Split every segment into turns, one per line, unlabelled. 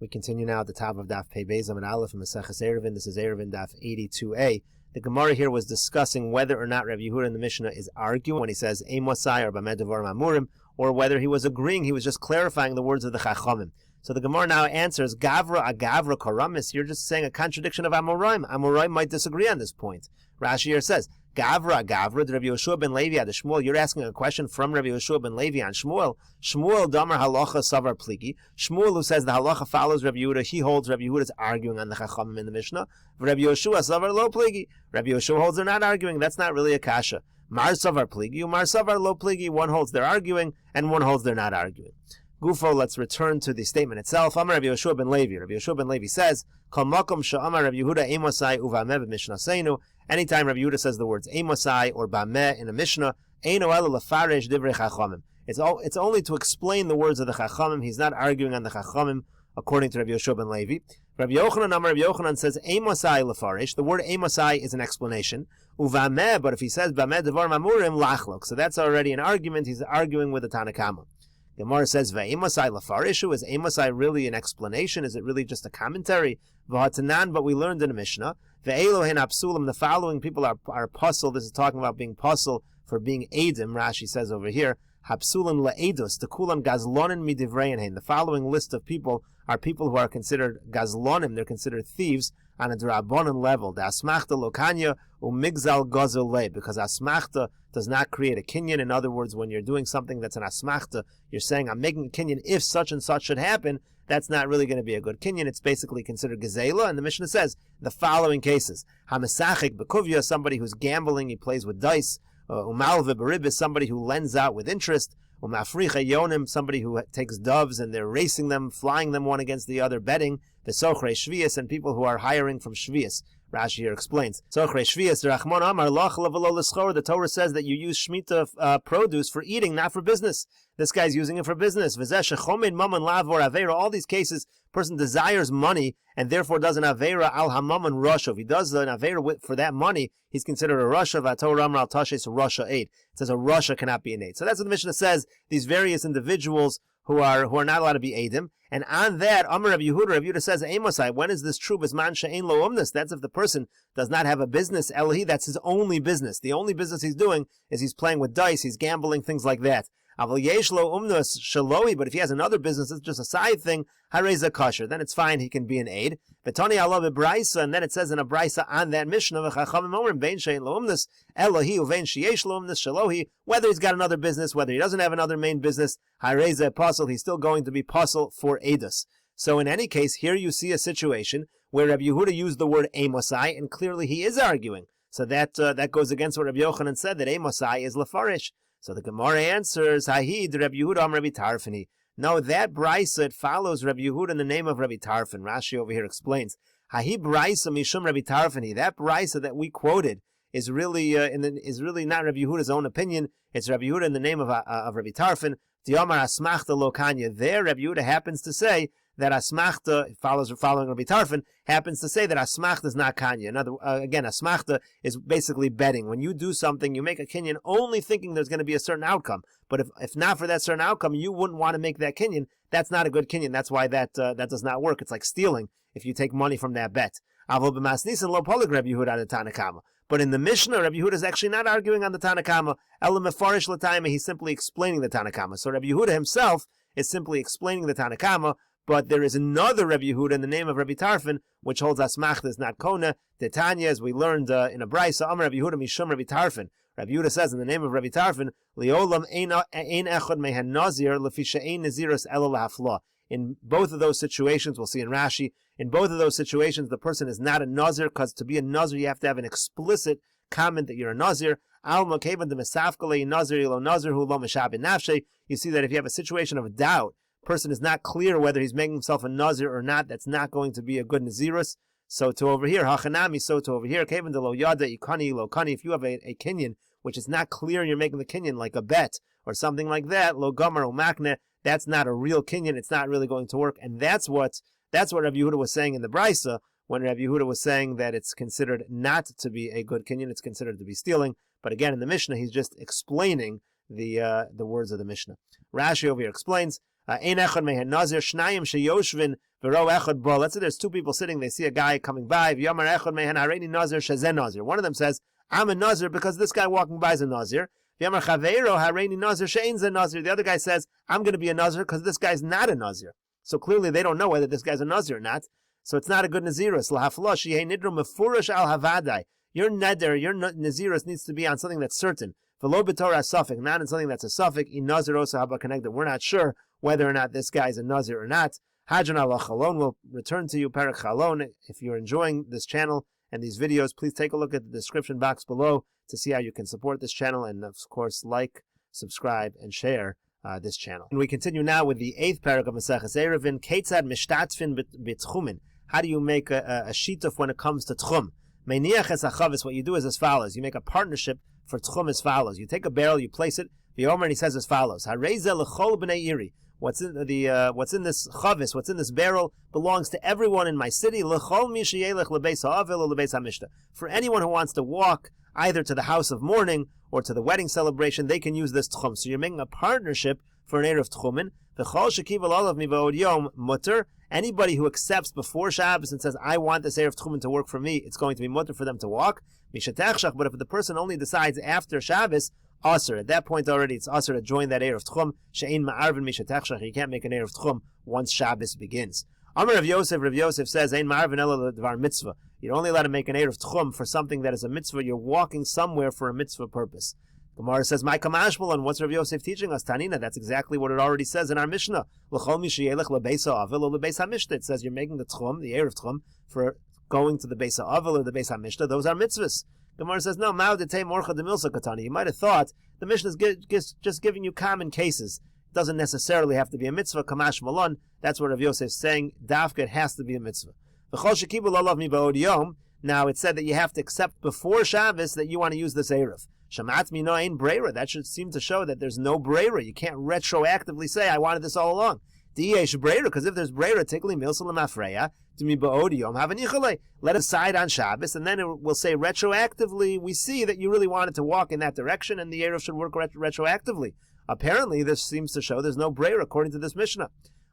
We continue now at the top of Daf Pei Bezam and Aleph and Meseches Eruvin. This is Eruvin Daf 82a. The Gemara here was discussing whether or not Rabbi Yehuda in the Mishnah is arguing when he says Eimosai or Bamed Devarim Amurim, or whether he was agreeing, he was just clarifying the words of the Chachamim. So the Gemara now answers, Gavra agavra karamis, you're just saying a contradiction of Amoraim. Amoraim might disagree on this point. Rashi here says, Gavra agavra, Rabbi Yehoshua ben Levi ad Shmuel, you're asking a question from Rabbi Yehoshua ben Levi on Shmuel. Shmuel damar halacha savar pligi. Shmuel, who says the halacha follows Rabbi Yehuda, he holds Rabbi Yehuda is arguing on the Chachamim in the Mishnah. Rabbi Yehoshua savar lo pligi. Rabbi Yehoshua holds they're not arguing. That's not really a kasha. Mar savar pligi, Mar savar lo pligi. One holds they're arguing, and one holds they're not arguing. Gufo, let's return to the statement itself. Amar Rabbi Yehoshua ben Levi. Rabbi Yehoshua ben Levi says, Kol makom she'amar Rabbi Yehuda Eimosai uvameh b'mishnaseinu. Anytime Rabbi Yehuda says the words Eimosai or Bameh in a Mishnah, Eino ela lefaresh divrei Chachamim. It's only to explain the words of the Chachamim. He's not arguing on the Chachamim, according to Rabbi Yehoshua ben Levi. Rabbi Yochanan Amar Rabbi Yochanan says Eimosai lefaresh. The word Eimosai is an explanation. Uvameh, but if he says Bameh devarim amurim lachlok, so that's already an argument. He's arguing with the Tanna Kama. Gemara says, Ve'emosai lafarishu, is Emosai really an explanation? Is it really just a commentary? V'hatanan, but we learned in the Mishnah, Ve'elohen apsulim, the following people are puzzle. This is talking about being puzzle for being edim. Rashi says over here, Hapsulim la'edus, tekulam gazlonin midivrein. The following list of people are people who are considered gazlonim, they're considered thieves on a drabonin level. The asmachta lokanya umigzal gazel le, because asmachta does not create a kinyan. In other words, when you're doing something that's an asmachta, you're saying, I'm making a kinyan if such and such should happen. That's not really going to be a good kinyan. It's basically considered gezela. And the Mishnah says, the following cases. Hamesachik bekuvya, somebody who's gambling, he plays with dice. Umalve beribis, somebody who lends out with interest. Umafricha yonim, somebody who takes doves and they're racing them, flying them one against the other, betting. Vesochrei shvius, and people who are hiring from shvius. Rashi here explains. Sochrei shvius, Rachmon Amar loch levelo l'schor. The Torah says that you use shmita produce for eating, not for business. This guy's using it for business. V'zeh shechomed mammon lavor avera. All these cases, person desires money and therefore does an avera al hamammon rasha. If he does an avera for that money, he's considered a rasha. V'atorah amar al tashes rasha aid. It says a rasha cannot be an aid. So that's what the Mishnah says. These various individuals who are not allowed to be edim. And on that, Amar Rabbi Yehuda says, Eimosai, when is this true? Bisman she'ein lo umnus. That's if the person does not have a business. Elohi, that's his only business. The only business he's doing is he's playing with dice, he's gambling, things like that. Aval yesh lo umnus shaloi, but if he has another business, it's just a side thing, hareza kosher, then it's fine, he can be an aid. V'tani alav ebraisa, and then it says in a braisa on that Mishnah, v'chachamim omrim, bein she'ein lo umnus, Elohi uvein sheyesh lo umnus shalohi, whether he's got another business, whether he doesn't have another main business, hareza apostle, he's still going to be puzzle for edus. So in any case, here you see a situation where Rabbi Yehuda used the word Eimosai, and clearly he is arguing. So that goes against what Rabbi Yochanan said, that Eimosai is lefarish. So the Gemara answers, Hahid Rabbi Yehuda am Rabbi Tarfani. No, that brisa, it follows Rabbi Yehuda in the name of Rabbi Tarfan. Rashi over here explains, Hahi brisa mishum Rabbi Tarfani. That brisa that we quoted is really not Rabbi Yehuda's own opinion. It's Rabbi Yehuda in the name of Rabbi Tarfan. Diomar asmachta lo kanya. There, Rabbi Yehuda happens to say that asmachta, following Rabbi Tarfan, happens to say that asmachta is not kanya. Again, asmachta is basically betting. When you do something, you make a kinyan only thinking there's going to be a certain outcome. But if not for that certain outcome, you wouldn't want to make that kinyan. That's not a good kinyan. That's why that does not work. It's like stealing if you take money from that bet. Avol b'masnisin lo polig Rabbi Yehuda on the Tanna Kama. But in the Mishnah, Rabbi Yehuda is actually not arguing on the Tanna Kama. Elam mefarish l'taima, he's simply explaining the Tanna Kama. So Rabbi Yehuda himself is simply explaining the Tanna Kama. But there is another Rabbi Yehuda in the name of Rabbi Tarfan, which holds asmachta is not kona. Titania, as we learned in a brisa, Amar Rabbi Yehuda mishum Rabbi Tarfan. Rabbi Yehuda says in the name of Rabbi Tarfan, Liolam ein echad mehen nazir lefisha ein nazirus ela lahafla. In both of those situations, we'll see in Rashi, in both of those situations, the person is not a nazir, because to be a nazir, you have to have an explicit comment that you're a nazir. Alma kevan de mesafkale nazir lo nazir hu lo meshabin nafshe. You see that if you have a situation of doubt, person is not clear whether he's making himself a nazir or not, that's not going to be a good nazirus. So to over here, hachanami, so to over here, kevan de lo yada ikani lo kani. If you have a kinyan which is not clear, you're making the kinyan like a bet or something like that, lo gomer o makne, that's not a real kinyan. It's not really going to work, and that's what Rabbi Yehuda was saying in the brisa when Rabbi Yehuda was saying that it's considered not to be a good kinyan. It's considered to be stealing. But again, in the Mishnah, he's just explaining the words of the Mishnah. Rashi over here explains. Let's say there's two people sitting, they see a guy coming by. One of them says, I'm a nazir because this guy walking by is a nazir. The other guy says, I'm going to be a nazir because this guy's not a nazir. So clearly they don't know whether this guy's a nazir or not. So it's not a good nazirus. Your neder, your nazirus needs to be on something that's certain. Not in something that's a suffix. We're not sure whether or not this guy is a nazir or not. We'll return to you, Perek Chalon. If you're enjoying this channel and these videos, please take a look at the description box below to see how you can support this channel, and of course, like, subscribe, and share this channel. And we continue now with the 8th parak of Meseches Eruvin. Ketzad mishtatfin b'tchumin. How do you make a shituf when it comes to tchum? Meiniach es achavis. What you do is as follows. You make a partnership for tchum as follows. You take a barrel, you place it. The Omer, and he says as follows: Hareze l'chol b'nei iri. What's in this chavis, what's in this barrel, belongs to everyone in my city. L'chol mi sheyelech lebeis ha'avil or lebeis hamishta. For anyone who wants to walk either to the house of mourning or to the wedding celebration, they can use this tchum. So you're making a partnership for an erev tchumin. V'chol shekivel olav mi v'od yom mutter. Anybody who accepts before Shabbos and says, I want this erev tchumin to work for me, it's going to be mutter for them to walk. Mishatechshach. But if the person only decides after Shabbos, Aser. At that point already, it's Aser to join that erev tchum. She'ein ma'arvin mishatechshach. You can't make an erev tchum once Shabbos begins. Amar Rav Yosef says, Ein ma'arvin ela l'dvar mitzvah. You're only allowed to make an erev tchum for something that is a mitzvah. You're walking somewhere for a mitzvah purpose. Gemara says, "My kamashmal," and what's Rav Yosef teaching us? Tanina. That's exactly what it already says in our Mishnah. L'chol mi sheyelech lebeis ha'avil or lebeis hamishta. It says you're making the tchum, the erev tchum, for going to the beis ha'avil or the beis hamishta. Those are mitzvahs. Gemara says, "No, ma'u detei morcha demilsa katani." You might have thought the Mishnah is just giving you common cases. It doesn't necessarily have to be a mitzvah. Kamash malon. That's what Rav Yosef is saying. Dafka, it has to be a mitzvah. V'chol shekibul olav mi ba'od yom. Now it said that you have to accept before Shabbos that you want to use this erev. Shamat mino ein breira. That should seem to show that there's no breira. You can't retroactively say, I wanted this all along. Diyesh breira, because if there's breira, tikli milsa l'mafreya, to me ba'odiyom havanichale. Let it decide on Shabbos, and then it will say retroactively, we see that you really wanted to walk in that direction, and the erev should work retroactively. Apparently, this seems to show there's no breira, according to this Mishnah.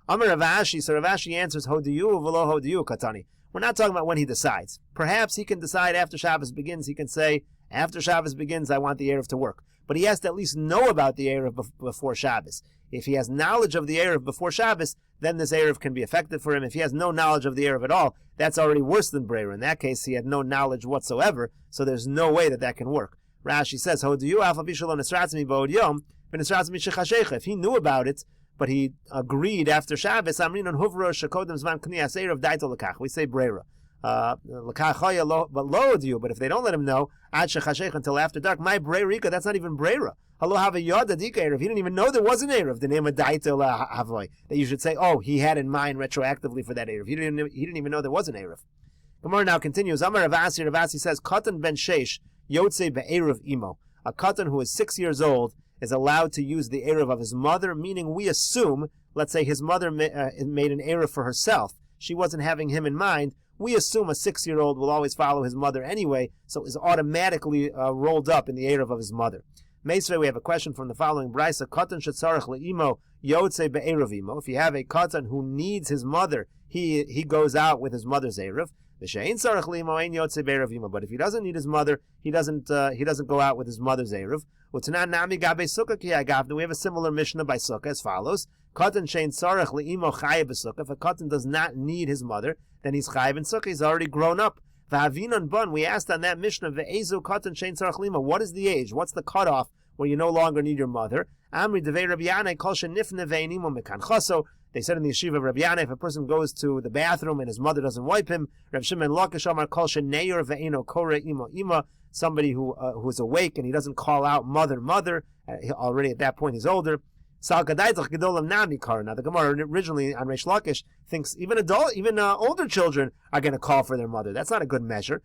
Amar Rav Ashi, so Rav Ashi answers, hodiyu v'lo hodiyu katani. We're not talking about when he decides. Perhaps he can decide after Shabbos begins, he can say, after Shabbos begins, I want the erev to work. But he has to at least know about the erev before Shabbos. If he has knowledge of the erev before Shabbos, then this erev can be effective for him. If he has no knowledge of the erev at all, that's already worse than breira. In that case, he had no knowledge whatsoever, so there's no way that that can work. Rashi says, if he knew about it, but he agreed after Shabbos, we say breira. But if they don't let him know until after dark, my breirika, that's not even breira. If he didn't even know there was an erev, the name of that you should say, oh, he had in mind retroactively for that erev. He didn't even know there was an erev. Gemara now continues. Amar Ravasi says, Katan ben sheish yotze be'erev imo. A katan who is 6 years old is allowed to use the erev of his mother, meaning we assume, let's say his mother made an erev for herself. She wasn't having him in mind. We assume a 6-year-old will always follow his mother anyway, so is automatically rolled up in the erev of his mother. Meisvei, we have a question from the following brisa: Katan shetzarach le'imo yotze be'erev imo. If you have a katan who needs his mother, he goes out with his mother's erev. V'she'ein tzarach le'imo ein yotze be'erev imo. But if he doesn't need his mother, he doesn't go out with his mother's erev. U'tanan nami gabe sukkah ki agav. We have a similar Mishnah by sukkah as follows: Katan she'ein tzarach le'imo chayav b'sukkah. If a katan does not need his mother, then he's chayav in sukkah. He's already grown up. V'havinon bun. We asked on that Mishnah, ve'ezu katan she'ein tzarach le'imo. What is the age? What's the cutoff where you no longer need your mother? Amri devei Rabbi Yanai kol shenifne ve'enimo mekanchaso. They said in the yeshiva of Rabbi Yanai, if a person goes to the bathroom and his mother doesn't wipe him, Rav Shimon Lakish Amar kol sheneyor ve'eno kore imo ima. Somebody who is awake and he doesn't call out mother, mother. Already at that point he's older. Now the Gemara originally on Reish Lakish thinks even older children are going to call for their mother. That's not a good measure.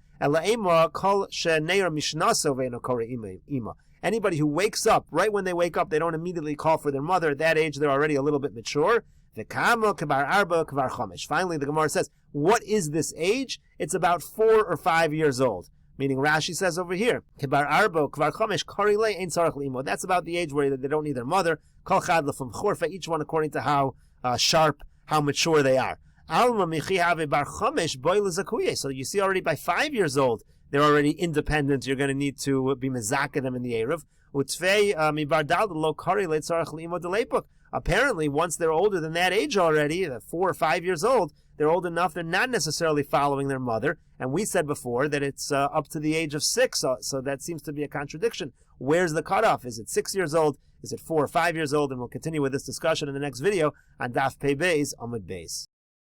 Anybody who wakes up, right when they wake up, they don't immediately call for their mother. At that age, they're already a little bit mature. Finally, the Gemara says, what is this age? It's about 4 or 5 years old. Meaning Rashi says over here, Kibar Arbo, Kvar Chomesh, Karile, Ein Tzarech Limo. That's about the age where they don't need their mother. Kol Chad Lefum Chorfa, each one according to how sharp, how mature they are. Alma Michi Have Bar Chomesh, Boil Zakuye. So you see already by 5 years old, they're already independent. You're going to need to be mezaka them in the Eruv. Utvei Mibar Dal, Lo Karile, Tzarech Limo Delepuk. Apparently, once they're older than that age already, 4 or 5 years old, they're old enough, they're not necessarily following their mother. And we said before that it's up to the age of 6, so that seems to be a contradiction. Where's the cutoff? Is it 6 years old? Is it 4 or 5 years old? And we'll continue with this discussion in the next video on Daf Pei Beis Amud Beis.